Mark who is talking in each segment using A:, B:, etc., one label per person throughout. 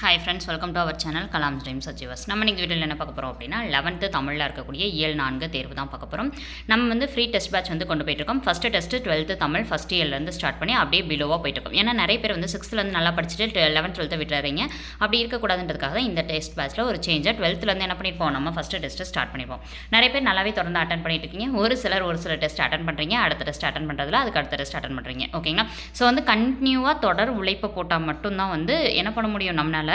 A: Hi friends, welcome to our channel Kalam dreams achievers. நம்ம இந்த வீடியோவில் என்ன பார்க்க போகிறோம் அப்படின்னா 11th தமிழில் இருக்கக்கூடிய இயல் 4 தேர்வு தான் பார்க்க போகிறோம். நம்ம வந்து ஃப்ரீ டெஸ்ட் பேட்ச் வந்து கொண்டு போயிட்டுருக்கோம். First test 12th Tamil first இயர்லேருந்து ஸ்டார்ட் பண்ணி அப்படியே பிலோவாக போயிட்டுருக்கோம். ஏன்னா நிறைய பேர் வந்து 6th நல்லா படிச்சுட்டு 11th 12th விட்டுறீங்க. அப்படி இருக்கக்கூடாதுன்றதுக்காக தான் இந்த டெஸ்ட் பேட்ச்சில் ஒரு சேஞ்சாக 12th என்ன பண்ணியிருப்போம், நம்ம ஃபஸ்ட்டு டெஸ்ட்டு ஸ்டார்ட் பண்ணியிருப்போம். நிறைய பேர் நல்லாவே தொடர்ந்து அட்டன் பண்ணிட்டு இருக்கீங்க. ஒரு சில டெஸ்ட் அட்டன் பண்ணுறீங்க, அடுத்த டெஸ்ட் அட்டன் பண்ணுறதுல அதுக்கு அடுத்த டெஸ்ட் அட்டன் பண்ணுறீங்க. ஓகேங்களா? ஸோ வந்து கண்டினியூவாக தொடர் உழைப்பை போட்டால் மட்டும்தான் வந்து என்ன பண்ண முடியும், நம்மளால்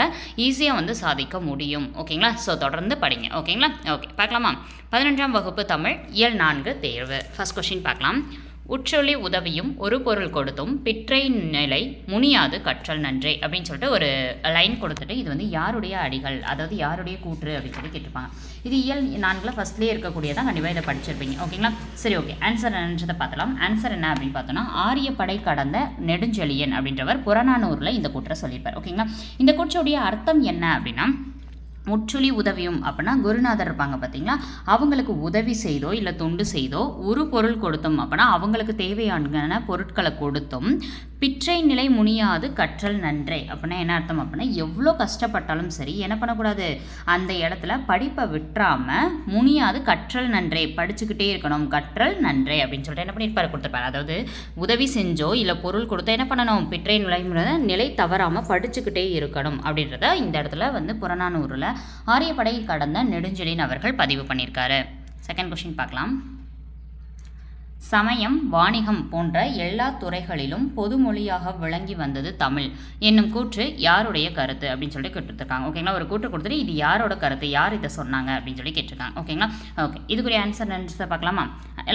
A: ஈஸியாக வந்து சாதிக்க முடியும். ஓகேங்களா? ஸோ தொடர்ந்து படிங்க. ஓகேங்களா? ஓகே, பார்க்கலாமா? 11ஆம் வகுப்பு தமிழ் இயல் 4 தேர்வு. ஃபர்ஸ்ட் கொஸ்டின் பார்க்கலாம். உற்றொளி உதவியும் ஒரு பொருள் கொடுத்தும் பிற்றை நிலை முனியாது கற்றல் நன்றே அப்படின்னு சொல்லிட்டு ஒரு லைன் கொடுத்துட்டு இது வந்து யாருடைய அடிகள், அதாவது யாருடைய கூற்று அப்படின்னு சொல்லி கேட்டிருப்பாங்க. இது இயல் 4 ஃபர்ஸ்ட்லேயே இருக்கக்கூடியதான். கண்டிப்பாக இதை படிச்சிருப்பீங்க. ஓகேங்களா? சரி, ஓகே. ஆன்சர் என்னன்றதை பார்த்தலாம். ஆன்சர் என்ன அப்படின்னு பார்த்தோன்னா, ஆரியப்படை கடந்த நெடுஞ்செழியன் அப்படின்றவர் புறநானூரில் இந்த கூற்றை சொல்லியிருப்பார். ஓகேங்களா? இந்த கூற்றுடைய அர்த்தம் என்ன அப்படின்னா, முற்றுளி உதவியும் அப்படின்னா குருநாதர் இருப்பாங்க பார்த்தீங்களா, அவங்களுக்கு உதவி செய்தோ இல்லை தொண்டு செய்தோ ஒரு பொருள் கொடுத்தோம் அப்படின்னா அவங்களுக்கு தேவையான பொருட்களை கொடுத்தும் பிற்றை நிலை முனியாது கற்றல் நன்றே அப்படின்னா என்ன அர்த்தம் அப்படின்னா, எவ்வளோ கஷ்டப்பட்டாலும் சரி என்ன பண்ணக்கூடாது, அந்த இடத்துல படிப்பை விட்டுறாமல் முனியாது கற்றல் நன்றே, படிச்சுக்கிட்டே இருக்கணும், கற்றல் நன்றே அப்படின்னு சொல்லிட்டு என்ன பண்ணியிருப்பாரு, கொடுத்துருப்பாரு. அதாவது உதவி செஞ்சோ இல்லை பொருள் கொடுத்தோ என்ன பண்ணணும், பிற்றை நிலை தவறாமல் படிச்சுக்கிட்டே இருக்கணும் அப்படின்றத இந்த இடத்துல வந்து புறநானூரில் ஆரியப்படை கடந்த நெடுஞ்செழியன் அவர்கள் பதிவு பண்ணியிருக்காரு. செகண்ட் கொஸ்டின் பார்க்கலாம். சமயம், வாணிகம் போன்ற எல்லா துறைகளிலும் பொதுமொழியாக விளங்கி வந்தது தமிழ் என்னும் கூற்று யாருடைய கருத்து அப்படின்னு சொல்லி கேட்டுருக்காங்க. ஓகேங்களா? ஒரு கூற்று கொடுத்துட்டு இது யாரோட கருத்து, யார் இதை சொன்னாங்க அப்படின்னு சொல்லி கேட்டிருக்காங்க. ஓகேங்களா? ஓகே, இதுக்குரிய ஆன்சர் நினச்சதை பார்க்கலாமா?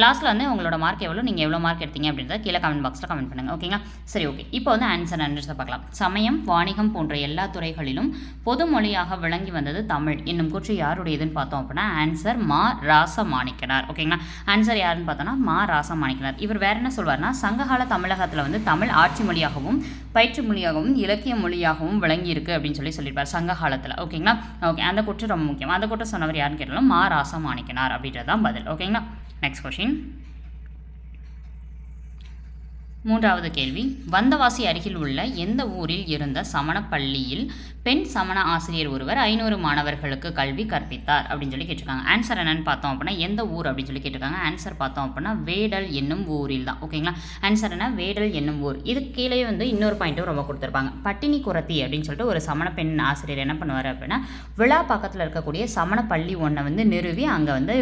A: லாஸ்ட்டில் வந்து உங்களோட மார்க் எவ்வளோ, நீங்கள் எவ்வளோ மார்க் எடுத்தீங்க அப்படின்றத கீழே கமெண்ட் பாக்ஸில் கமெண்ட் பண்ணுங்கள். ஓகேங்களா? சரி, ஓகே. இப்போ வந்து ஆன்சர் நினச்சதை பார்க்கலாம். சமயம், வாணிகம் போன்ற எல்லா துறைகளிலும் பொதுமொழியாக விளங்கி வந்தது தமிழ் என்னும் கூற்று யாருடையதுன்னு பார்த்தோம் அப்படின்னா ஆன்சர் மா ராசமாணிக்கனார். ஓகேங்களா? ஆன்சர் யாருன்னு பார்த்தோன்னா மா ராசமாணிக்கனார். இவர் வேற என்ன சொல்வார்னா, சங்ககால தமிழகத்தில் வந்து தமிழ் ஆட்சி மொழியாகவும் பயிற்று மொழியாகவும் இலக்கிய மொழியாகவும் விளங்கி இருக்கு அப்படின்னு சொல்லியிருப்பார் சங்க காலத்தில். ஓகேங்களா? ஓகே, அந்த கூற்று ரொம்ப முக்கியம். அந்த கூற்று சொன்னவர் யாருன்னு கேட்டாலும் மா ராசமாணிக்கனார் அப்படின்றதான் பதில். ஓகேங்களா? Next question. 3வது கேள்வி. வந்தவாசி அருகில் உள்ள எந்த ஊரில் இருந்த சமண பள்ளியில் பெண் சமண ஆசிரியர் ஒருவர் 500 மாணவர்களுக்கு கல்வி கற்பித்தார் அப்படின்னு சொல்லி கேட்டிருக்காங்க. ஆன்சர் என்னன்னு பார்த்தோம் அப்படின்னா எந்த ஊர் அப்படின்னு சொல்லி கேட்டிருக்காங்க. ஆன்சர் பார்த்தோம் அப்படின்னா வேடல் என்னும் ஊரில் தான். ஓகேங்களா? ஆன்சர் என்ன, வேடல் என்னும் ஊர். இதுக்கு கீழே வந்து இன்னொரு பாயிண்ட்டும் ரொம்ப கொடுத்துருப்பாங்க. பட்டினி குரத்தி அப்படின்னு சொல்லிட்டு ஒரு சமண பெண் ஆசிரியர் என்ன பண்ணுவார் அப்படின்னா, விழா பக்கத்தில் இருக்கக்கூடிய சமண பள்ளி ஒன்றை வந்து நிறுவி அங்கே வந்து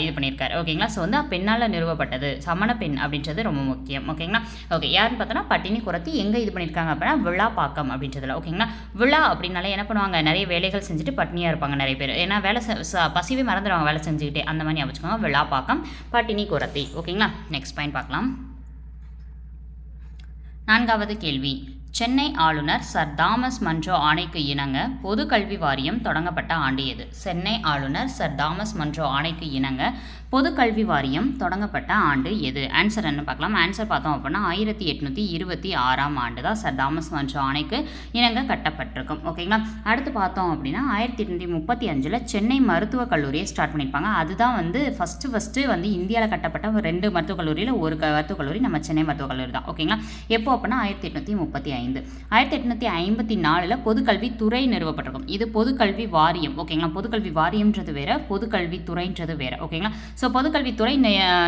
A: இது பண்ணியிருக்காரு. ஓகேங்களா? ஸோ வந்து பெண்ணால் நிறுவப்பட்டது சமண பெண் அப்படின்றது ரொம்ப முக்கியம். ஓகேங்களா? ஓகே, யாருன்னு பார்த்தோன்னா பட்டினி குரத்தி எங்கே இது பண்ணியிருக்காங்க அப்படின்னா விழா பாக்கம் அப்படின்றதுல. ஓகேங்களா? விழா அப்படின்னாலே என்ன பண்ணுவாங்க, நிறைய வேலைகள் செஞ்சுட்டு பட்டினியாக இருப்பாங்க நிறைய பேர். ஏன்னா வேலை பசிவே மறந்துடுவாங்க வேலை செஞ்சுக்கிட்டே. அந்த மாதிரி வச்சுக்கோங்க, விழா பாக்கம் பட்டினி குரத்தி. ஓகேங்களா? நெக்ஸ்ட் பாயிண்ட் பார்க்கலாம். 4வது கேள்வி. சென்னை ஆளுநர் சர் தாமஸ் மன்றோ ஆணைக்கு இணங்க பொது கல்வி வாரியம் தொடங்கப்பட்ட ஆண்டு எது? சென்னை ஆளுநர் சர் தாமஸ் மன்றோ ஆணைக்கு இணங்க பொது கல்வி வாரியம் தொடங்கப்பட்ட ஆண்டு எது? ஆன்சர் என்ன பார்க்கலாம். ஆன்சர் பார்த்தோம் அப்படின்னா 1826ஆம் ஆண்டு தான் சர் தாமஸ் மன்றோ ஆணைக்கு இணங்க கட்டப்பட்டிருக்கும். ஓகேங்களா? அடுத்து பார்த்தோம் அப்படின்னா 1835 சென்னை மருத்துவக் கல்லூரியை ஸ்டார்ட் பண்ணியிருப்பாங்க. அதுதான் வந்து ஃபஸ்ட்டு வந்து இந்தியாவில் கட்டப்பட்ட 2 மருத்துவக் கல்லூரியில் ஒரு மருத்துவக் கல்லூரி நம்ம சென்னை மருத்துவக் கல்லூரி தான். ஓகேங்களா? எப்போ அப்படின்னா 1835. 1854 பொதுக்கல்வி துறை நிறுவப்பட்டிருக்கும். இது பொதுக்கல்வி வாரியம். ஓகேங்களா? பொதுக்கல்வி வாரியம்ன்றது வேற, பொதுக்கல்வி துறைன்றது வேற. ஓகேங்களா? ஸோ பொதுக்கல்வித்துறை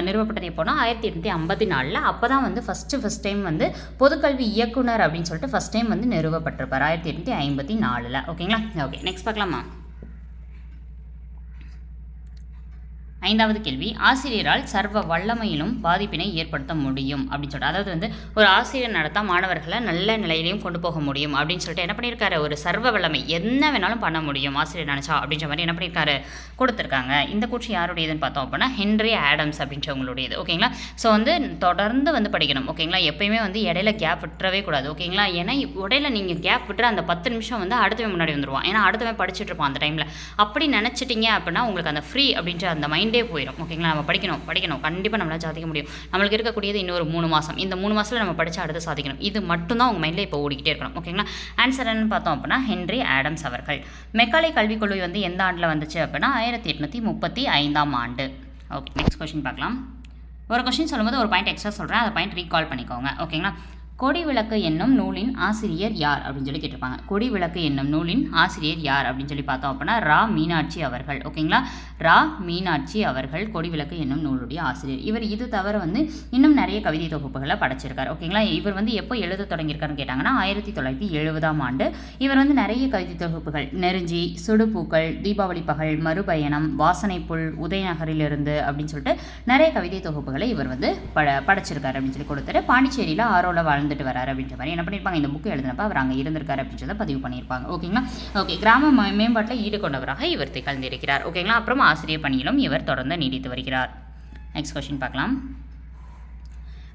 A: நிறுவப்பட்டது எப்போனா 1854. அப்போ தான் வந்து ஃபஸ்ட் டைம் வந்து பொதுக்கல்வி இயக்குனர் அப்படின்னு சொல்லிட்டு ஃபஸ்ட் டைம் வந்து நிறுவப்பட்டிருப்பார் 1854. ஓகேங்களா? ஓகே, நெக்ஸ்ட் பார்க்கலாமா? 5வது கேள்வி. ஆசிரியரால் சர்வ வல்லமையிலும் பாதிப்பினை ஏற்படுத்த முடியும் அப்படின்னு சொல்லிட்டு, அதாவது வந்து ஒரு ஆசிரியர் நடத்த மாணவர்களை நல்ல நிலையிலையும் கொண்டு போக முடியும் அப்படின்னு சொல்லிட்டு என்ன பண்ணியிருக்காரு, ஒரு சர்வ வல்லமை என்ன வேணாலும் பண்ண முடியும் ஆசிரியர் நினச்சா அப்படின்ற மாதிரி என்ன பண்ணியிருக்காரு, கொடுத்துருக்காங்க. இந்த கூற்று யாருடையதுன்னு பார்த்தோம் அப்படின்னா ஹென்றி ஆடம்ஸ் அப்படின்றவங்களுடையது. ஓகேங்களா? ஸோ வந்து தொடர்ந்து வந்து படிக்கணும். ஓகேங்களா? எப்பயுமே வந்து இடையில கேப் விட்டுறவே கூடாது. ஓகேங்களா? ஏன்னா இடையில நீங்கள் கேப் விட்டுற அந்த 10 நிமிஷம் வந்து அடுத்தவன் முன்னாடி வந்துடுவான். ஏன்னா அடுத்தவன் படிச்சுட்டு இருப்பான் அந்த டைமில். அப்படி நினச்சிட்டிங்க அப்படின்னா உங்களுக்கு அந்த ஃப்ரீ அப்படின்ற அந்த மைண்டே போயிடும். ஓகேங்களா? நம்ம படிக்கணும் கண்டிப்பாக நம்மளால் சாதிக்க முடியும். நம்மளுக்கு இருக்கக்கூடியது இன்னொரு 3 மாதம். இந்த 3 மாதத்தில் நம்ம படித்து அடுத்து சாதிக்கணும். இது மட்டும்தான் உங்கள் மைண்டில் இப்போ ஓடிக்கிட்டே இருக்கணும். ஓகேங்களா? ஆன்சர் என்னன்னு பார்த்தோம் அப்படின்னா ஹென்றி ஆடம்ஸ் அவர்கள். மெக்காலே கல்விக் கொள்கை வந்து எந்த ஆண்டில் வந்துச்சு அப்படின்னா 1835ஆம் ஆண்டு. ஓகே, நெக்ஸ்ட் கொஸ்டின் பார்க்கலாம். ஒரு கொஸ்டின் சொல்லும்போது ஒரு பாயிண்ட் எக்ஸ்ட்ரா சொல்கிறேன், அதை பாயிண்ட் ரீகால் பண்ணிக்கோங்க. ஓகேங்களா? கொடி விளக்கு என்னும் நூலின் ஆசிரியர் யார் அப்படின்னு சொல்லி கேட்டிருப்பாங்க. கொடி விளக்கு என்னும் நூலின் ஆசிரியர் யார் அப்படின்னு சொல்லி பார்த்தோம் அப்படின்னா ரா மீனாட்சி அவர்கள். ஓகேங்களா, ரா மீனாட்சி அவர்கள் கொடி விளக்கு என்னும் நூலுடைய ஆசிரியர். இவர் இது தவிர வந்து இன்னும் நிறைய கவிதை தொகுப்புகளை படைச்சிருக்காரு. ஓகேங்களா, இவர் வந்து எப்போ எழுத தொடங்கியிருக்காருன்னு கேட்டாங்கன்னா 1970ஆம் ஆண்டு. இவர் வந்து நிறைய கவிதை தொகுப்புகள் நெருஞ்சி, சுடுபூக்கள், தீபாவளி பகல், மறுபயணம், வாசனை புல், உதயநகரிலிருந்து அப்படின்னு சொல்லிட்டு நிறைய கவிதை தொகுப்புகளை இவர் வந்து படைச்சிருக்காரு அப்படின்னு சொல்லி கொடுத்துட்டு பாண்டிச்சேரியில் ஆரோவில் வாழ்ந்துட்டு வராரு அப்படின்ற மாதிரி என்ன பண்ணியிருப்பாங்க, இந்த புக்கு எழுதினப்ப அவர் அங்கே இருந்திருக்காரு அப்படின்றத பதிவு பண்ணியிருப்பாங்க. ஓகேங்களா, ஓகே, கிராம மேம்பாட்டில் ஈடுகொண்டவராக இவர் திகழ்ந்திருக்கிறார். ஓகேங்களா, அப்புறம் ஆசிரியர் பணியிலும் இவர் தொடர்ந்து நீடித்து வருகிறார். நெக்ஸ்ட் கொஸ்டின் பார்க்கலாம்.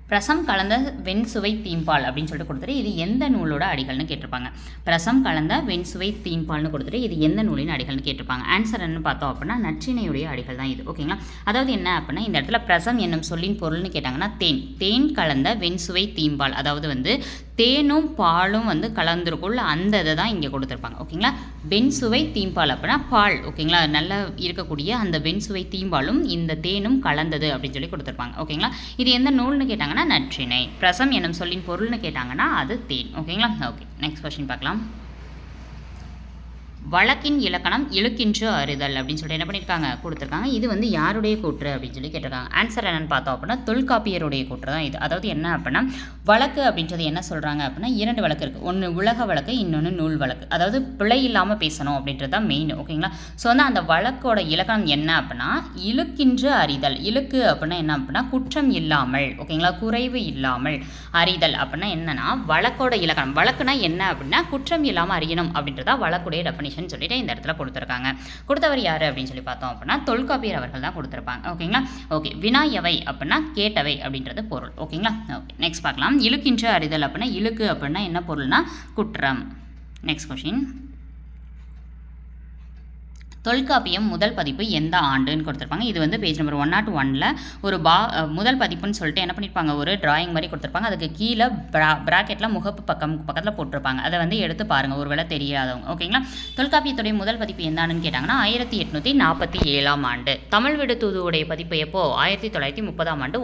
A: பிரசம் கலந்த வெண்சுவை தீம்பால் அப்படின்னு சொல்லிட்டு கொடுத்துட்டு இது எந்த நூலோட அடிகள்னு கேட்டிருப்பாங்க. பிரசம் கலந்த வெண்சுவை தீம்பால்னு கொடுத்துட்டு இது எந்த நூலின் அடிகள்னு கேட்டிருப்பாங்க. ஆன்சர் என்ன பார்த்தோம் அப்படின்னா நற்றிணையுடைய அடிகள் தான் இது. ஓகேங்களா, அதாவது என்ன அப்படின்னா இந்த இடத்துல பிரசம் என்னும் சொல்லின் பொருள்னு கேட்டாங்கன்னா தேன் கலந்த வெண்சுவை தீம்பால், அதாவது வந்து தேனும் பாலும் வந்து கலந்துருக்குள்ள அந்த இதை தான் இங்கே கொடுத்துருப்பாங்க. ஓகேங்களா, வெண்சுவை தீம்பால் அப்படின்னா பால். ஓகேங்களா, நல்லா இருக்கக்கூடிய அந்த வெண்சுவை தீம்பாலும் இந்த தேனும் கலந்தது அப்படின்னு சொல்லி கொடுத்துருப்பாங்க. ஓகேங்களா, இது எந்த நூல்னு கேட்டாங்கன்னா நற்றிணை. பிரசம் என்னும் சொல்லின் பொருள்னு கேட்டாங்கன்னா அது தேன். ஓகேங்களா, ஓகே, நெக்ஸ்ட் கொஸ்டின் பார்க்கலாம். வழக்கின் இலக்கணம் இழுக்கின்று அறிதல் அப்படின்னு சொல்லிட்டு என்ன பண்ணியிருக்காங்க கொடுத்துருக்காங்க. இது வந்து யாருடைய கூற்று அப்படின்னு சொல்லி கேட்டிருக்காங்க. ஆன்சர் என்னென்னு பார்த்தோம் அப்படின்னா தொல்காப்பியருடைய கூற்று தான் இது. அதாவது என்ன அப்படின்னா வழக்கு அப்படின்றது என்ன சொல்கிறாங்க அப்படின்னா 2 வழக்கு இருக்குது. ஒன்று உலக வழக்கு, இன்னொன்று நூல் வழக்கு. அதாவது பிழை இல்லாமல் பேசணும் அப்படின்றது தான் மெயின். ஓகேங்களா, ஸோ வந்து அந்த வழக்கோட இலக்கணம் என்ன அப்படின்னா இழுக்கின்று அறிதல். இழுக்கு அப்படின்னா என்ன அப்படின்னா குற்றம் இல்லாமல், ஓகேங்களா, குறைவு இல்லாமல். அறிதல் அப்படின்னா என்னன்னா வழக்கோட இலக்கணம். வழக்குனா என்ன அப்படின்னா குற்றம் இல்லாமல் அறியணும் அப்படின்றதா வழக்குடைய டெஃபினிஷன் சொல்லிட்டு இந்த இடத்துல கொடுத்துருக்காங்க. கொடுத்தவர் யாரு அப்படின்னு சொல்லி பார்த்தோம் அப்படின்னா தொல்காப்பியர் அவர்கள் தான் கொடுத்துருப்பாங்க. ஓகேங்களா, ஓகே, வினா எவை அப்படின்னா கேட்டவை அப்படின்றது பொருள். ஓகேங்களா, ஓகே, நெக்ஸ்ட் பார்க்கலாம். இழுக்கின்ற அறிதல் அப்படின்னா இழுக்கு அப்படின்னா என்ன பொருள்னா குற்றம். Next question. தொல்காப்பியம் முதல் பதிப்பு எந்த ஆண்டுன்னு கொடுத்துருப்பாங்க. இது வந்து பேஜ் நம்பர் 101ல் ஒரு முதல் பதிப்புன்னு சொல்லிட்டு என்ன பண்ணியிருப்பாங்க ஒரு டிராயிங் மாதிரி கொடுத்துருப்பாங்க. அதுக்கு கீழே ப்ராக்கெட்டில் முகப்பு பக்கத்தில் போட்டிருப்பாங்க. அதை வந்து எடுத்து பாருங்கள் ஒருவேளை தெரியாதவங்க. ஓகேங்களா, தொல்காப்பியத்துடைய முதல் பதிப்பு எந்தான்னு கேட்டாங்கன்னா 1847ஆம் ஆண்டு. தமிழ் விடு தூதுவுடைய பதிப்பு எப்போ 1930ஆம் ஆண்டு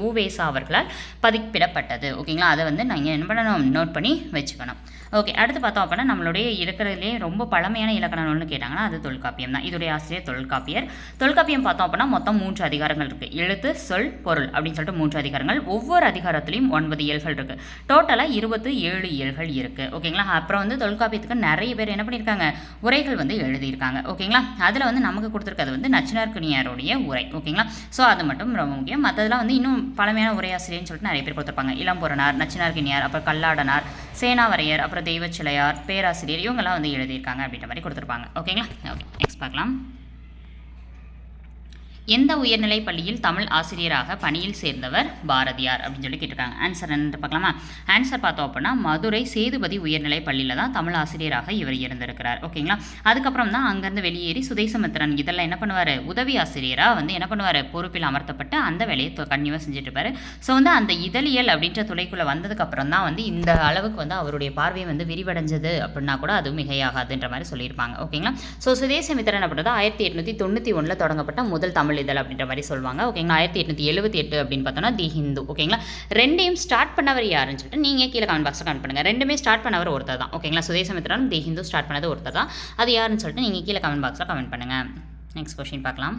A: உவேசா அவர்களால் பதிப்பிடப்பட்டது. ஓகேங்களா, அதை வந்து நீங்கள் என்ன பண்ணணும் நோட் பண்ணி வச்சுக்கணும். ஓகே, அடுத்து பார்த்தோம் அப்படின்னா நம்மளுடைய இருக்கிறதுலே ரொம்ப பழமையான இலக்கண நூல்னு கேட்டாங்கன்னா அது தொல்காப்பியம் தான். இதோடைய ஆசிரியர் தொல்காப்பியர். தொல்காப்பியம் பார்த்தோம் அப்படின்னா மொத்தம் 3 அதிகாரங்கள் இருக்குது. எழுத்து, சொல், பொருள் அப்படின்னு சொல்லிட்டு 3 அதிகாரங்கள். ஒவ்வொரு அதிகாரத்துலையும் 9 இயல்கள் இருக்குது. டோட்டலாக 27 இயல்கள் இருக்குது. ஓகேங்களா, அப்புறம் வந்து தொல்காப்பியத்துக்கு நிறைய பேர் என்ன பண்ணியிருக்காங்க உரைகள் வந்து எழுதியிருக்காங்க. ஓகேங்களா, அதில் வந்து நமக்கு கொடுத்துருக்கிறது வந்து நச்சினார்க்கனியாருடைய உரை. ஓகேங்களா, ஸோ அது மட்டும் ரொம்ப முக்கியம். மற்றதெல்லாம் வந்து இன்னும் பழமையான உரையாசிரியர்னு சொல்லிட்டு நிறைய பேர் கொடுத்துருப்பாங்க. இளம்பொருனார், நச்சினார்க்கனியார், அப்புறம் கல்லாடனார், சேனாவரையர், அப்புறம் தெய்வச்சிலையார், பேராசிரியர், இவங்கெல்லாம் வந்து எழுதியிருக்காங்க அப்படின்ற மாதிரி கொடுத்துருப்பாங்க. ஓகேங்களா, ஓகே, நெக்ஸ்ட் பார்க்கலாம். எந்த உயர்நிலை பள்ளியில் தமிழ் ஆசிரியராக பணியில் சேர்ந்தவர் பாரதியார் அப்படின்னு சொல்லி கேட்டிருக்காங்க. ஆன்சர் என்ன பார்க்கலாமா. ஆன்சர் பார்த்தோம் அப்படின்னா மதுரை சேதுபதி உயர்நிலை பள்ளியில் தான் தமிழ் ஆசிரியராக இவர் இருந்திருக்கிறார். ஓகேங்களா, அதுக்கப்புறம் தான் அங்கேருந்து வெளியேறி சுதேசமித்திரன் இதெல்லாம் என்ன பண்ணுவார் உதவி ஆசிரியராக வந்து என்ன பண்ணுவார் பொறுப்பில் அமர்த்தப்பட்டு அந்த வேலையை கன்னியூவாக செஞ்சுட்டு இருப்பார். ஸோ வந்து அந்த இதழியல் அப்படின்ற துறைக்குள்ளே வந்ததுக்கப்புறம் தான் வந்து இந்த அளவுக்கு வந்து அவருடைய பார்வை வந்து விரிவடைஞ்சது அப்படின்னா கூட அது மிகையாகாதுன்ற மாதிரி சொல்லியிருப்பாங்க. ஓகேங்களா, ஸோ சுதேசமித்திரன் அப்படின்றது 1891 தொடங்கப்பட்ட முதல் தமிழ் இதழ் அப்படின்ற மாதிரி சொல்லுவாங்க. ஓகேங்களா, 1878 அப்படின்னு பார்த்தோம்னா தி ஹிந்து. ஓகேங்களா, ரெண்டையும் ஸ்டார்ட் பண்ணவர் யாருன்னு சொல்லிட்டு நீங்கள் கீழே கமெண்ட் பாக்ஸில் கமெண்ட் பண்ணுங்கள். ரெண்டுமே ஸ்டார்ட் பண்ணவர் ஒருத்தர் தான். ஓகேங்களா, சுதேசமித்திரன் தி ஹிந்து ஸ்டார்ட் பண்ணது ஒருத்தர் தான். அது யாருன்னு சொல்லிட்டு நீங்கள் கீழே கமெண்ட் பாக்ஸில் கமெண்ட் பண்ணுங்கள். நெக்ஸ்ட் கொஸ்டின் பார்க்கலாம்.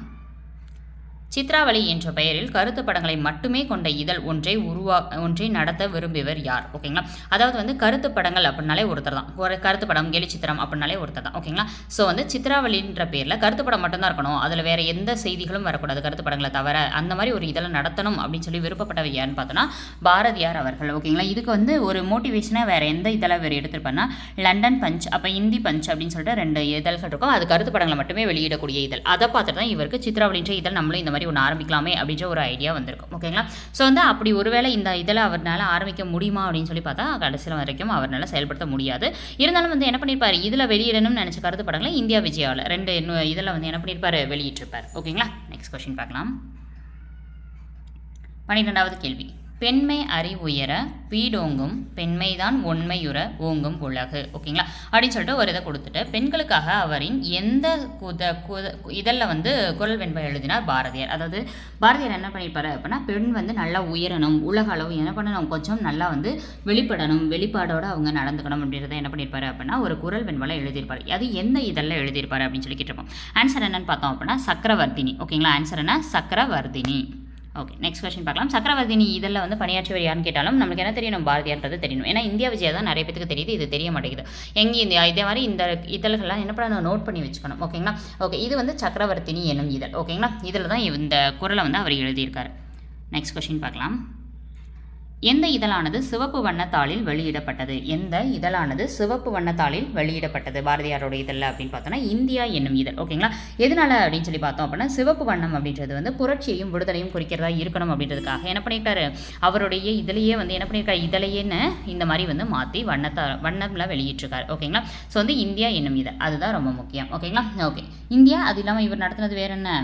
A: சித்ராவளி என்ற பெயரில் கருத்து படங்களை மட்டுமே கொண்ட இதழ் ஒன்றை நடத்த விரும்பியவர் யார்? ஓகேங்களா, அதாவது வந்து கருத்து படங்கள் அப்படின்னாலே ஒருத்தர் தான். ஒரு கருத்து படம் கேலிச்சித்திரம் அப்படின்னாலே ஒருத்தர் தான். ஓகேங்களா, ஸோ வந்து சித்ராவளின்ற பேரில் கருத்து படம் மட்டும்தான் இருக்கணும், அதில் வேறு எந்த செய்திகளும் வரக்கூடாது கருத்து படங்களை தவிர, அந்த மாதிரி ஒரு இதழை நடத்தணும் அப்படின்னு சொல்லி விருப்பப்பட்டவர் யாருன்னு பார்த்தோன்னா பாரதியார் அவர்கள். ஓகேங்களா, இதுக்கு வந்து ஒரு மோட்டிவேஷனாக வேறு எந்த இதழை வேறு எடுத்துருப்பேன்னா லண்டன் பஞ்ச், அப்போ இந்தி பஞ்ச் அப்படின்னு சொல்லிட்டு 2 இதழ்கள் இருக்கும். அது கருத்து படங்களை மட்டுமே வெளியிடக்கூடிய இதழ். அதை பார்த்துட்டு தான் இவருக்கு சித்ராவளின்ற இதழ் நம்மளும் இந்த மாதிரி ஒன்று ஆரம்பிக்கலாமே அப்படின்ற ஒரு ஐடியா வந்திருக்கும். ஓகேங்களா, ஸோ வந்து அப்படி ஒருவேளை இந்த இதில் அவரால் ஆரம்பிக்க முடியுமா அப்படின்னு சொல்லி பார்த்தா கடைசியில் வரைக்கும் அவரால் செயல்படுத்த முடியாது. இருந்தாலும் வந்து என்ன பண்ணியிருப்பார் இதில் வெளியிடணும்னு நினச்ச கருத்து படங்களை இந்தியா விஜயாவில் 2 இதில் வந்து என்ன பண்ணியிருப்பார் வெளியிட்டிருப்பார். ஓகேங்களா, நெக்ஸ்ட் கொஸ்டின் பார்க்கலாம். 12வது கேள்வி. பெண்மை அறிவுயர பீடோங்கும் பெண்மைதான் உண்மையுற ஓங்கும் உலகு. ஓகேங்களா, அப்படின்னு சொல்லிட்டு ஒரு இதை கொடுத்துட்டு பெண்களுக்காக அவரின் எந்த இதழில் வந்து குரல் வெண்பா எழுதினார் பாரதியார். அதாவது பாரதியார் என்ன பண்ணியிருப்பாரு அப்படின்னா, பெண் வந்து நல்லா உயரணும், உலக அளவு என்ன பண்ணணும், கொஞ்சம் நல்லா வந்து வெளிப்படணும், வெளிப்பாடோடு அவங்க நடந்துக்கணும் அப்படின்றத என்ன பண்ணியிருப்பாரு அப்படின்னா ஒரு குரல் வெண்பாவில் எழுதியிருப்பார். அது எந்த இதழில் எழுதியிருப்பாரு அப்படின்னு சொல்லி கேட்டிருப்போம். ஆன்சர் என்னன்னு பார்த்தோம் அப்படின்னா சக்கரவர்த்தினி. ஓகேங்களா, ஆன்சர் என்ன சக்கரவர்த்தினி. ஓகே, நெக்ஸ்ட் கொஸ்டின் பார்க்கலாம். சக்கரவர்த்தினி இதழில் வந்து பணியாற்றியவர் யாருன்னு கேட்டாலும் நம்மளுக்கு என்ன தெரியணும், பாரதியார்ன்றது தெரியணும். ஏன்னா இந்தியா விஜயா தான் நிறைய பேருக்கு தெரியுது, இது தெரிய மாட்டேங்குது. எங்கே இந்தியா இதே மாதிரி இந்த இதழ்கள்லாம் என்ன பண்ணணும், நோட் பண்ணி வச்சுக்கணும். ஓகேங்களா, ஓகே, இது வந்து சக்கரவர்த்தினி என்னும் இதழ். ஓகேங்களா, இதில் தான் இந்த குறளை வந்து அவர் எழுதியிருக்காரு. நெக்ஸ்ட் கொஸ்டின் பார்க்கலாம். எந்த இதழானது சிவப்பு வண்ணத்தாளில் வெளியிடப்பட்டது? எந்த இதழானது சிவப்பு வண்ணத்தாளில் வெளியிடப்பட்டது பாரதியாரோட இதழில் அப்படின்னு பார்த்தோன்னா இந்தியா என்னும் இதழ். ஓகேங்களா, எதனால அப்படின்னு சொல்லி பார்த்தோம் அப்படின்னா சிவப்பு வண்ணம் அப்படின்றது வந்து புரட்சியையும் விடுதலையும் குறிக்கிறதா இருக்கணும் அப்படின்றதுக்காக என்ன பண்ணியிருக்காரு, அவருடைய இதிலேயே வந்து என்ன பண்ணியிருக்காரு, இதழையேன்னு இந்த மாதிரி வந்து மாற்றி வண்ணம்ல வெளியிட்டிருக்காரு. ஓகேங்களா, ஸோ வந்து இந்தியா என்னும் இதழ் அதுதான் ரொம்ப முக்கியம். ஓகேங்களா, ஓகே, இந்தியா அது இல்லாமல் இவர் நடத்துனது வேற என்ன,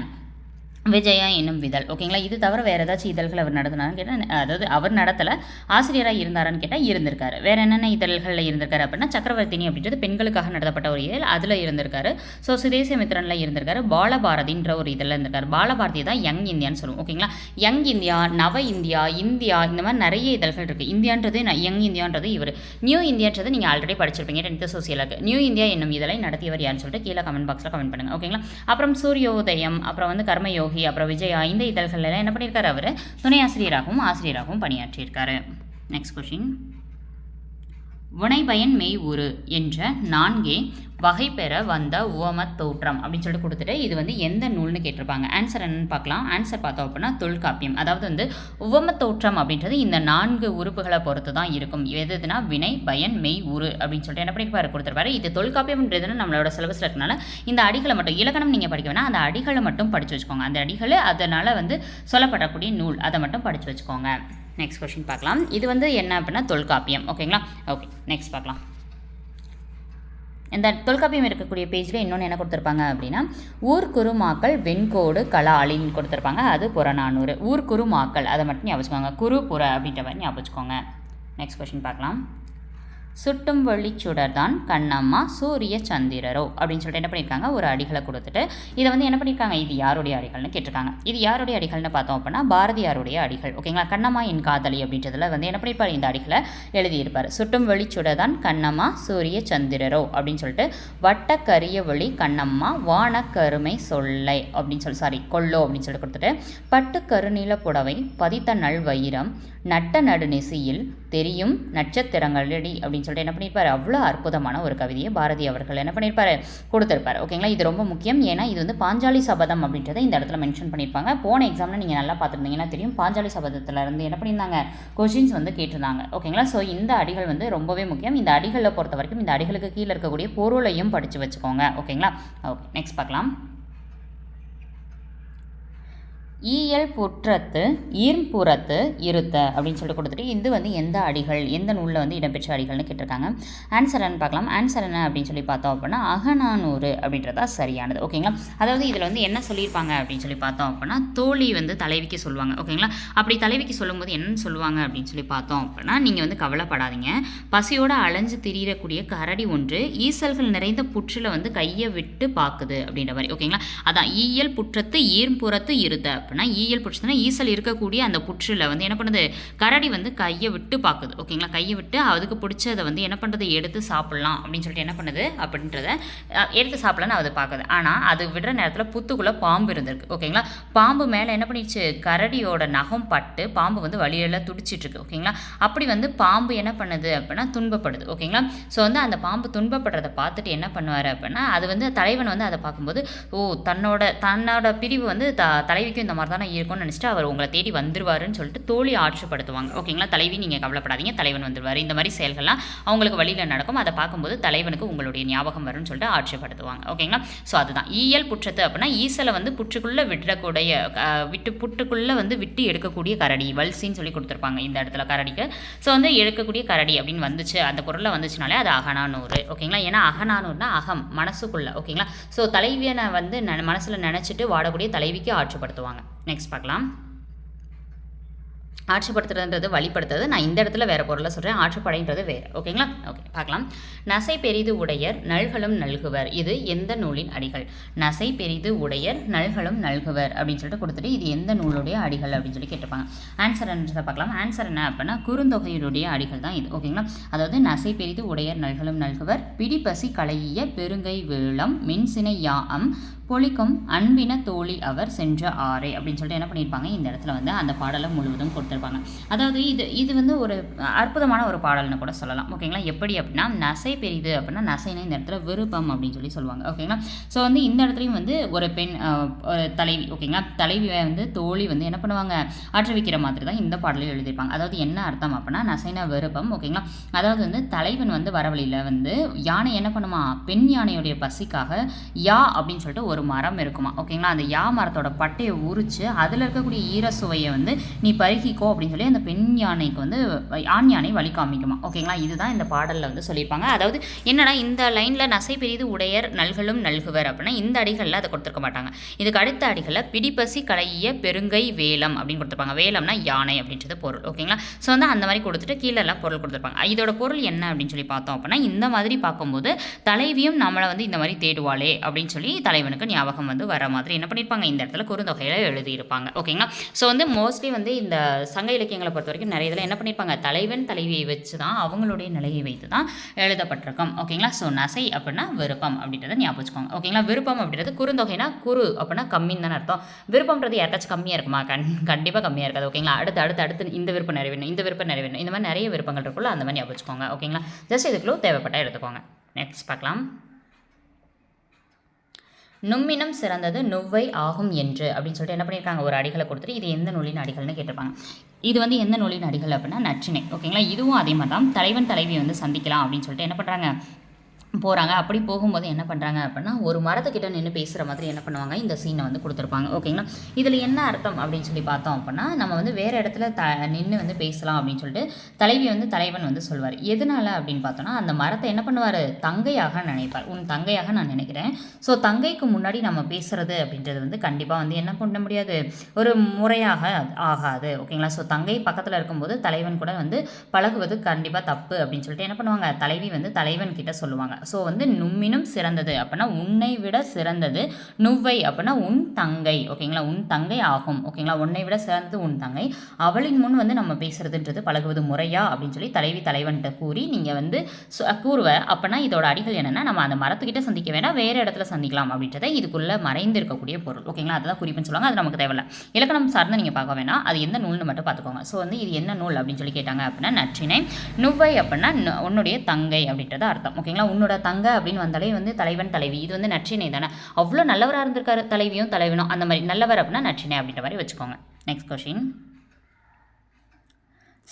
A: விஜயா என்னும் இதழ். ஓகேங்களா, இது தவிர வேறு ஏதாச்சும் இதழ்கள் அவர் நடத்தினான்னு கேட்டால், அதாவது அவர் நடத்தலை, ஆசிரியராக இருந்தாரான்னு கேட்டால் இருந்திருக்காரு. வேறு என்னென்ன இதழ்களில் இருந்திருக்காரு அப்படின்னா சக்கரவர்த்தினி அப்படின்றது பெண்களுக்காக நடத்தப்பட்ட ஒரு இதழ், அதில் இருந்திருக்காரு. ஸோ சுதேசமித்திரனில் இருந்திருக்காரு. பாலபாரதின்ற ஒரு இதழில் இருந்திருக்காரு. பாலபாரதி தான் யங் இந்தியான்னு சொல்லுவோம். ஓகேங்களா, யங் இந்தியா, நவ இந்தியா, இந்தியா, இந்த மாதிரி நிறைய இதழ்கள் இருக்குது. இந்தியான்றது யங் இந்தியான்றது இவர். நியூ இந்தியான்றது நீங்கள் ஆல்ரெடி படிச்சிருப்பீங்க 10th சோசியலுக்கு. நியூ இந்தியா என்னும் இதழை நடத்தியவர் யாருன்னு சொல்லிட்டு கீழே கமெண்ட் பாக்ஸில் கமெண்ட் பண்ணுங்கள். ஓகேங்களா, அப்புறம் சூரியோதயம், அப்புறம் வந்து கர்மயோகி, அப்புறம் விஜயா, இந்த இதழ்கள்லாம் என்ன பண்ணியிருக்காரு, அவர் துணை ஆசிரியராகவும் பணியாற்றியிருக்காரு. Next question. வினைபயன் மெய் உரு என்ற 4 வகை பெற வந்த உவமத் தோற்றம் அப்படின்னு சொல்லிட்டு கொடுத்துட்டு இது வந்து எந்த நூல்னு கேட்டிருப்பாங்க. ஆன்சர் என்னன்னு பார்க்கலாம். ஆன்சர் பார்த்தோம் அப்படின்னா தொல்காப்பியம். அதாவது வந்து உவமத் தோற்றம் அப்படின்றது இந்த 4 உறுப்புகளை பொறுத்து தான் இருக்கும். எதுனா வினை, பயன், மெய், உரு அப்படின்னு சொல்லிட்டு என்ன பண்ணியிருப்பாரு, கொடுத்துருப்பாரு. இது தொல்காப்பியம்ன்றதுன்னு நம்மளோட சிலபஸில் இருக்கனால இந்த அடிகளை மட்டும், இலக்கணம் நீங்கள் படிக்க வேணா, அந்த அடிகளை மட்டும் படித்து வச்சுக்கோங்க. அந்த அடிகள் அதனால் வந்து சொல்லப்படக்கூடிய நூல், அதை மட்டும் படித்து வச்சுக்கோங்க. நெக்ஸ்ட் கொஸ்டின் பார்க்கலாம். இது வந்து என்ன அப்படின்னா தொல்காப்பியம். ஓகேங்களா, ஓகே, நெக்ஸ்ட் பார்க்கலாம். இந்த தொல்காப்பியம் இருக்கக்கூடிய பேஜில் இன்னொன்று என்ன கொடுத்துருப்பாங்க அப்படின்னா ஊர்குறுமாக்கள் வெண்கோடு கலாலின்னு கொடுத்துருப்பாங்க. அது புறநானூறு. ஊர்குறுமாக்கள் அதை மட்டும் ஞாபகம் வச்சுக்கோங்க. குரு புற அப்படின்ற மாதிரி ஞாபகம் வச்சுக்கோங்க. நெக்ஸ்ட் கொஸ்டின் பார்க்கலாம். சுட்டும் வெளிச்சுடர்தான் கண்ணம்மா சூரிய சந்திரரோ அப்படின்னு சொல்லிட்டு என்ன பண்ணியிருக்காங்க, ஒரு அடிகளை கொடுத்துட்டு இதை வந்து என்ன பண்ணியிருக்காங்க, இது யாருடைய அடிகள்னு கேட்டிருக்காங்க. இது யாருடைய அடிகள்னு பார்த்தோம் அப்படின்னா பாரதியாருடைய அடிகள். ஓகேங்களா, கண்ணம்மா என் காதலி அப்படின்றதுல வந்து என்ன பண்ணியிருப்பார், இந்த அடிகளை எழுதியிருப்பார். சுட்டும் வெளிச்சுடர்தான் கண்ணம்மா சூரிய சந்திரரோ அப்படின்னு சொல்லிட்டு வட்ட கரிய ஒளி கண்ணம்மா வான கருமை சொல்லை அப்படின்னு சொல்லி கொல்லோ அப்படின்னு சொல்லிட்டு கொடுத்துட்டு பட்டு கருநீல புடவை பதித்த நல் வைரம் நட்ட நடு நெசியில் தெரியும் நட்சத்திரங்களடி அப்படின்னு சொல்லிட்டு என்ன பண்ணியிருப்பார், அவ்வளோ அற்புதமான ஒரு கவிதையை பாரதி அவர்கள் என்ன பண்ணியிருப்பார், கொடுத்துருப்பார். ஓகேங்களா, இது ரொம்ப முக்கியம். ஏன்னா இது வந்து பாஞ்சாலி சபதம் அப்படின்றத இந்த இடத்துல மென்ஷன் பண்ணியிருப்பாங்க. போன எக்ஸாமில் நீங்கள் நல்லா பார்த்துருந்தீங்கன்னா தெரியும், பாஞ்சாலி சபதத்தில் இருந்து என்ன பண்ணியிருந்தாங்க, கொஷின்ஸ் வந்து கேட்டிருந்தாங்க. ஓகேங்களா, ஸோ இந்த அடிகள் வந்து ரொம்பவே முக்கியம். இந்த அடிகளை பொறுத்த வரைக்கும் இந்த அடிகளுக்கு கீழே இருக்கக்கூடிய பொருளையும் படித்து வச்சுக்கோங்க. ஓகேங்களா, ஓகே, நெக்ஸ்ட் பார்க்கலாம். ஈயல் புற்றத்து ஈர்ம்புறத்து இருத்த அப்படின்னு சொல்லிட்டு கொடுத்துட்டு இது வந்து எந்த அடிகள், எந்த நூலில் வந்து இடம்பெற்ற அடிகள்னு கேட்டிருக்காங்க. ஆன்சர் என்ன பார்க்கலாம். ஆன்சர் என்ன அப்படின்னு சொல்லி பார்த்தோம் அப்படின்னா அகநானூறு அப்படின்றதா சரியானது. ஓகேங்களா, அதாவது இதில் வந்து என்ன சொல்லியிருப்பாங்க அப்படின்னு சொல்லி பார்த்தோம் அப்படின்னா தோழி வந்து தலைவிக்கு சொல்லுவாங்க. ஓகேங்களா, அப்படி தலைவிக்கு சொல்லும்போது என்னன்னு சொல்லுவாங்க அப்படின்னு சொல்லி பார்த்தோம் அப்படின்னா நீங்கள் வந்து கவலைப்படாதீங்க, பசியோடு அலைஞ்சு திரியக்கூடிய கரடி ஒன்று ஈசல்கள் நிறைந்த புற்றில் வந்து கையை விட்டு பார்க்குது அப்படின்ற மாதிரி. ஓகேங்களா, அதான் ஈயல் புற்றத்து ஈர்ம்புறத்து இருத்த அப்படின்னா ஈயல் புற்றுனா ஈசல் இருக்கக்கூடிய அந்த புற்றில் வந்து என்ன பண்ணுது, கரடி வந்து கையை விட்டு பார்க்குது. ஓகேங்களா, கையை விட்டு அதுக்கு பிடிச்சதை வந்து என்ன பண்ணுறது, எடுத்து சாப்பிட்லாம் அப்படின்னு சொல்லிட்டு என்ன பண்ணுது அப்படின்றத எடுத்து சாப்பிட்லான்னு அது பார்க்குது. ஆனால் அது விடுற நேரத்தில் புத்துக்குள்ளே பாம்பு இருந்திருக்கு. ஓகேங்களா, பாம்பு மேலே என்ன பண்ணிடுச்சு, கரடியோட நகம் பட்டு பாம்பு வந்து வழியெல்லாம் துடிச்சிட்ருக்கு. ஓகேங்களா, அப்படி வந்து பாம்பு என்ன பண்ணுது அப்படின்னா துன்பப்படுது. ஓகேங்களா, ஸோ வந்து அந்த பாம்பு துன்பப்படுறதை பார்த்துட்டு என்ன பண்ணுவார் அப்படின்னா அது வந்து தலைவன் வந்து அதை பார்க்கும்போது தன்னோட பிரிவு வந்து தலைவிக்கும் இந்த மாதிரி தானே இருக்கும்னு நினச்சிட்டு அவர் உங்களை தேடி வந்துருவாருன்னு சொல்லிட்டு தோழி ஆட்சிப்படுத்துவாங்க. ஓகேங்களா, தலைவி நீங்கள் கவலைப்படாதீங்க, தலைவன் வந்துருவார். இந்த மாதிரி செயல்கள்லாம் அவங்களுக்கு வழியில் நடக்கும். அதை பார்க்கும்போது தலைவனுக்கு உங்களுடைய ஞாபகம் வரும்னு சொல்லிட்டு ஆட்சிப்படுத்துவாங்க. ஓகேங்களா, ஸோ அதுதான் ஈயல் புற்றத்து அப்படின்னா ஈசலை வந்து புற்றுக்குள்ளே புற்றுக்குள்ளே வந்து விட்டு எடுக்கக்கூடிய கரடி, வல்சின்னு சொல்லி கொடுத்துருப்பாங்க இந்த இடத்துல கரடிக்கு. ஸோ வந்து எடுக்கக்கூடிய கரடி அப்படின்னு வந்துச்சு, அந்த பொருளில் வந்துச்சுனாலே அது அகநானூறு. ஓகேங்களா, ஏன்னா அகநானூறுனா அகம் மனசுக்குள்ளே. ஓகேங்களா, ஸோ தலைவியை வந்து மனசில் நினச்சிட்டு வாடக்கூடிய தலைவிக்கு ஆட்சிப்படுத்துவாங்க. நெக்ஸ்ட் பார்க்கலாம். ஆட்சிப்படுத்துறதுன்றது வழிப்படுத்துறது. நான் இந்த இடத்துல வேறு பொருளை சொல்கிறேன். ஆட்சிப்படைன்றது வேறு. ஓகேங்களா? ஓகே, பார்க்கலாம். நசை பெரிது உடையர் நல்களும் நல்குவர். இது எந்த நூலின் அடிகள்? நசை பெரிது உடையர் நல்களும் நல்குவர் அப்படின்னு சொல்லிட்டு கொடுத்துட்டு இது எந்த நூலுடைய அடிகள் அப்படின்னு சொல்லி கேட்டிருப்பாங்க. ஆன்சர் என்னன்றதை பார்க்கலாம். ஆன்சர் என்ன அப்படின்னா குறுந்தொகையுடைய அடிகள் தான் இது. ஓகேங்களா? அதாவது நசை பெரிது உடையர் நல்களும் நல்குவர், பிடிப்பசி களையிய பெருங்கை வேளம் மின்சினை யாம் பொழிக்கும் அன்பின தோழி அவர் சென்ற ஆரை அப்படின்னு சொல்லிட்டு என்ன பண்ணியிருப்பாங்க, இந்த இடத்துல வந்து அந்த பாடலை முழுவதும் கொடுத்துருப்பாங்க. அதாவது இது வந்து ஒரு அற்புதமான ஒரு பாடல்னு கூட சொல்லலாம். ஓகேங்களா? எப்படி அப்படின்னா நசை பெரிது அப்படின்னா நசைனா இந்த இடத்துல விருப்பம் அப்படின்னு சொல்லி சொல்லுவாங்க. ஓகேங்களா? ஸோ வந்து இந்த இடத்துலையும் வந்து ஒரு பெண் ஒரு தலைவி, ஓகேங்களா, தலைவியை வந்து தோழி வந்து என்ன பண்ணுவாங்க, ஆற்றுவிக்கிற மாதிரி தான் இந்த பாடலையும் எழுதியிருப்பாங்க. அதாவது என்ன அர்த்தம் அப்படின்னா நசைனா விருப்பம். ஓகேங்களா? அதாவது வந்து தலைவன் வந்து வரவழியில் வந்து யானை என்ன பண்ணுமா, பெண் யானையுடைய பசிக்காக யா அப்படின்னு சொல்லிட்டு ஒரு மரம் இருக்குமா. ஓகேங்களா? அந்த யா மரத்தோட பட்டையை உரிச்சு அதில் இருக்கக்கூடிய ஈர சுவையை வந்து நீ பருகிக்கோ அப்படின்னு சொல்லி அந்த பெண் யானைக்கு வந்து ஆண் யானை வழி காமிக்குமா. ஓகேங்களா? இதுதான் இந்த பாடலில் வந்து சொல்லியிருப்பாங்க. அதாவது என்னன்னா இந்த லைனில் நசை பெரிது உடையர் நல்களும் நல்குவர் அப்படின்னா இந்த அடிகளில் அதை கொடுத்துருக்க மாட்டாங்க. இதுக்கு அடுத்த அடிகளில் பிடிப்பசி களையிய பெருங்கை வேலம் அப்படின்னு கொடுத்துருப்பாங்க. வேலம்னா யானை அப்படின்றது பொருள். ஓகேங்களா? ஸோ வந்து அந்த மாதிரி கொடுத்துட்டு கீழே எல்லாம் பொருள் கொடுத்துருப்பாங்க. இதோட பொருள் என்ன அப்படின்னு சொல்லி பார்த்தோம் அப்படின்னா இந்த மாதிரி பார்க்கும்போது தலைவியும் நம்மளை வந்து இந்த மாதிரி தேடுவாளே அப்படின்னு சொல்லி தலைவனுக்கு ஞாபகம் வந்து வர மாதிரி என்ன பண்ணியிருப்பாங்க, இந்த இடத்துல குறுந்தொகையில் எழுதியிருப்பாங்க. ஓகேங்களா? ஸோ வந்து மோஸ்ட்லி வந்து இந்த சங்க இலக்கியங்களை பொறுத்த வரைக்கும் நிறைய இதில் என்ன பண்ணியிருப்பாங்க, தலைவன் தலைவியை வச்சு தான் அவங்களுடைய நிலையை வைத்து தான் எழுதப்பட்டிருக்கும். ஓகேங்களா? ஸோ நசை அப்படின்னா விருப்பம் அப்படின்றத ஞாபகம் வச்சுக்கோங்க. ஓகேங்களா? விருப்பம் அப்படின்றது குறுந்தொகைனா குறு அப்படின்னா கம்மின்னு தானே அர்த்தம். விருப்பம்ன்றது யாருக்காச்சும் கம்மியாக இருக்குமா? கண்டிப்பாக கம்மியாக இருக்காது. ஓகேங்களா? அடுத்து இந்த விருப்பம் நிறைவேணும், இந்த விருப்பம் நிறைவேணும், இந்த மாதிரி நிறைய விருப்பங்கள் இருக்குல்ல, அந்த மாதிரி ஞாபகம் வச்சுக்கோங்க. ஓகேங்களா? ஜஸ்ட் இதுக்குள்ள தேவைப்பட்டால் எடுத்துக்கோங்க. நெக்ஸ்ட் பார்க்கலாம். நும்மினம் சிறந்தது நுவ்வை ஆகும் என்று அப்படின்னு சொல்லிட்டு என்ன பண்ணியிருக்காங்க, ஒரு அடிகளை கொடுத்துட்டு இது எந்த நூலின் அடிகள்னு கேட்டிருப்பாங்க. இது வந்து எந்த நூலின் அடிகள் அப்படின்னா நற்றிணை. ஓகேங்களா? இதுவும் அதே மாதிரி தான் தலைவன் தலைவியை வந்து சந்திக்கலாம் அப்படின்னு சொல்லிட்டு என்ன பண்ணுறாங்க போகிறாங்க. அப்படி போகும்போது என்ன பண்ணுறாங்க அப்படின்னா ஒரு மரத்துக்கிட்ட நின்று பேசுகிற மாதிரி என்ன பண்ணுவாங்க, இந்த சீனை வந்து கொடுத்துருப்பாங்க. ஓகேங்களா? இதில் என்ன அர்த்தம் அப்படின்னு சொல்லி பார்த்தோம் அப்படின்னா நம்ம வந்து வேறு இடத்துல நின்று வந்து பேசலாம் அப்படின்னு சொல்லிட்டு தலைவி வந்து தலைவன் வந்து சொல்வார். எதனால அப்படின்னு பார்த்தோன்னா அந்த மரத்தை என்ன பண்ணுவார், தங்கையாக நினைப்பார். உன் தங்கையாக நான் நினைக்கிறேன். ஸோ தங்கைக்கு முன்னாடி நம்ம பேசுகிறது அப்படின்றது வந்து கண்டிப்பாக வந்து என்ன பண்ண முடியாது, ஒரு முறையாக ஆகாது. ஓகேங்களா? ஸோ தங்கை பக்கத்தில் இருக்கும்போது தலைவன் கூட வந்து பழகுவது கண்டிப்பாக தப்பு அப்படின்னு சொல்லிட்டு என்ன பண்ணுவாங்க, தலைவி வந்து தலைவன் கிட்ட சொல்லுவாங்க. ஸோ வந்து நும்மினும் சிறந்தது அப்படின்னா உன்னை விட சிறந்தது, நுவ்வை அப்படின்னா உன் தங்கை. ஓகேங்களா? உன் தங்கை ஆகும். ஓகேங்களா? உன்னை விட சிறந்தது உன் தங்கை, அவளின் முன் வந்து நம்ம பேசுறதுன்றது பழகுவது முறையா அப்படின்னு சொல்லி தலைவி தலைவன்கிட்ட கூறி நீங்கள் வந்து கூறுவ. அப்படின்னா இதோட அடிகள் என்னென்னா நம்ம அந்த மரத்துக்கிட்ட சந்திக்க வேண்டாம், வேறு இடத்துல சந்திக்கலாம் அப்படின்றத இதுக்குள்ளே மறைந்து இருக்கக்கூடிய பொருள். ஓகேங்களா? அதுதான் குறிப்புன்னு சொல்லுவாங்க. அது நமக்கு தேவையில்லை. இலக்கணம் சார்ந்து நீங்கள் பார்க்க வேணாம், அது எந்த நூல்னு மட்டும் பார்த்துக்கோங்க. ஸோ வந்து இது என்ன நூல் அப்படின்னு சொல்லி கேட்டாங்க அப்படின்னா நற்றிணை. நுவ்வை அப்படின்னா உன்னுடைய தங்கை அப்படின்றத அர்த்தம். ஓகேங்களா? உன்னோட தங்க அப்படின்னு வந்தாலே வந்து தலைவன் தலைவி, இது வந்து நற்றிணை தானே. அவ்வளோ நல்லவராக இருந்திருக்காரு தலைவியும் தலைவனும், அந்த மாதிரி நல்லவர் அப்படின்னா நற்றிணை அப்படின்ற மாதிரி வச்சுக்கோங்க. Next question.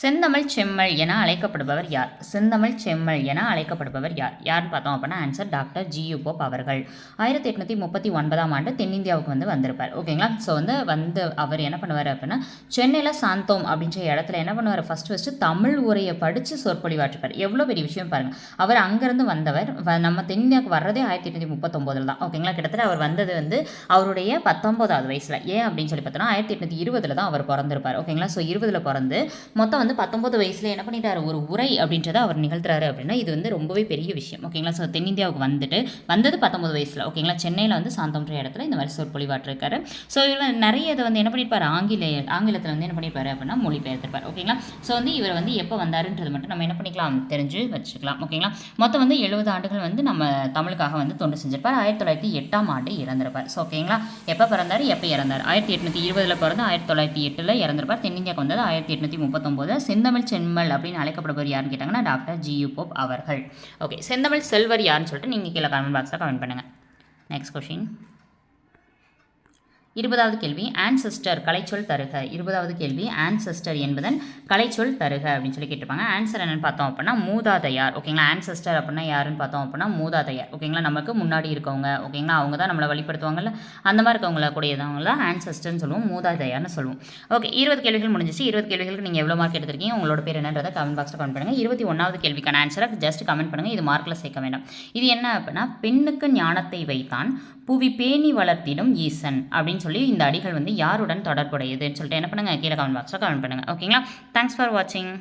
A: செந்தமிழ் செம்மல் என அழைக்கப்படுபவர் யார்? செந்தமிழ் செம்மல் என அழைக்கப்படுபவர் யார்? யாருன்னு பார்த்தோம் அப்படின்னா ஆன்சர் டாக்டர் ஜி.யு. போப் அவர்கள். 1839ஆம் ஆண்டு தென்னிந்தியாவுக்கு வந்து வந்திருப்பார். ஓகேங்களா? ஸோ வந்து அவர் என்ன பண்ணுவார் அப்படின்னா சென்னையில் சாந்தோம் அப்படின்ற இடத்துல என்ன பண்ணுவார், ஃபஸ்ட்டு தமிழ் உரையை படித்து சொற்பொழிவாற்றிருப்பார். எவ்வளோ பெரிய விஷயம் பாருங்கள். அவர் அங்கேருந்து வந்தவர் நம்ம தென்னிந்தியாவுக்கு வர்றதே 1839 தான். ஓகேங்களா? கிட்டத்தட்ட அவர் வந்தது வந்து அவருடைய 19வது வயசில். ஏன் அப்படின்னு சொல்லி பார்த்தோன்னா 1820 தான் அவர் பிறந்திருப்பார். ஓகேங்களா? ஸோ 20 பிறந்து மொத்தம் வந்து 19 வயசுல என்ன பண்ணிட்டாரு, ஒரு உரை அப்படின்றத அவர் நிகழ்த்துறாரு அப்படின்னா இது வந்து ரொம்பவே பெரிய விஷயம். ஓகேங்களா? ஸோ தென்னிந்தியாவுக்கு வந்தது 19 வயசில். ஓகேங்களா? சென்னையில் வந்து சாந்தோன்ற இடத்துல இந்த மாதிரி சொற்பொழிவாற்றிருக்காரு. ஸோ இவர் நிறைய இதை வந்து என்ன பண்ணியிருப்பார், ஆங்கிலத்தில் வந்து என்ன பண்ணியிருப்பாரு அப்படின்னா மொழிபெயர்த்திருப்பார். ஓகேங்களா? ஸோ வந்து இவர் வந்து எப்போ வந்தாருன்றது மட்டும் நம்ம என்ன பண்ணிக்கலாம், தெரிஞ்சு வச்சுக்கலாம். ஓகேங்களா? மொத்தம் வந்து 70 ஆண்டுகள் வந்து நம்ம தமிழுக்காக வந்து தொண்டு செஞ்சிருப்பார். 1908ஆம் ஆண்டு இறந்திருப்பார். ஸோ ஓகேங்களா? எப்போ பிறந்தார், எப்போ இறந்தார்? 1820 பிறந்து 1908 இறந்திருப்பார். தென்னிந்தியாவுக்கு வந்தது 1839. செந்தமிழ் செம்மல் அப்படின்னு அழைக்கப்படுபவர் யாருன்னு கேட்டாங்கன்னா டாக்டர் ஜி.யு. போப் அவர்கள். ஓகே, செந்தமிழ் செல்வர் யாருன்னு சொல்லிட்டு நீங்கள் கீழே கமெண்ட் பாக்ஸில் கமெண்ட் பண்ணுங்கள். Next question. 20வது கேள்வி ஆன்செஸ்டர் கலைச்சொல் தருக. 20வது கேள்வி ஆன்செஸ்டர் என்பதன் கலைச்சொல் தருக அப்படின்னு சொல்லி கேட்டிருப்பாங்க. ஆன்சர் என்னன்னு பார்த்தோம் அப்படின்னா மூதாதையார். ஓகேங்களா? ஆன்செஸ்டர் அப்படின்னா யாருன்னு பார்த்தோம் அப்படின்னா மூதாதையார். ஓகேங்களா? நமக்கு முன்னாடி இருக்கவங்க. ஓகேங்களா? அவங்க தான் நம்மளை வழிபடுத்துவாங்கல்ல, அந்த மாதிரி இருக்கவங்கள கூடியதவங்கள ஆன்செஸ்டர்னு சொல்லுவோம், மூதாதையார்னு சொல்லுவோம். ஓகே, 20 கேள்விகள் முடிஞ்சிச்சு. 20 கேள்விகளுக்கு நீங்கள் எவ்வளோ மார்க் எடுத்திருக்கீங்க, உங்களோட பேர் என்னன்றதை கமெண்ட் பாக்ஸில் கமெண்ட் பண்ணுங்கள். 21வது கேள்விக்கான ஆன்சரை ஜஸ்ட் கமெண்ட் பண்ணுங்கள். இது மார்க்கில் சேர்க்க வேண்டாம். இது என்ன அப்படின்னா பெண்ணுக்கு ஞானத்தை வைத்தான் புவி பேணி வளர்த்திடும் ஈசன் அப்படின்னு சொல்லி இந்த அடிகள் வந்து யாருடன் தொடர்புடையதுன்னு சொல்லிட்டு என்ன பண்ணுங்கள், கீழே கமெண்ட் பாக்ஸில் கமெண்ட் பண்ணுங்கள். ஓகேங்களா? தேங்க்ஸ் ஃபார் வாட்சிங்.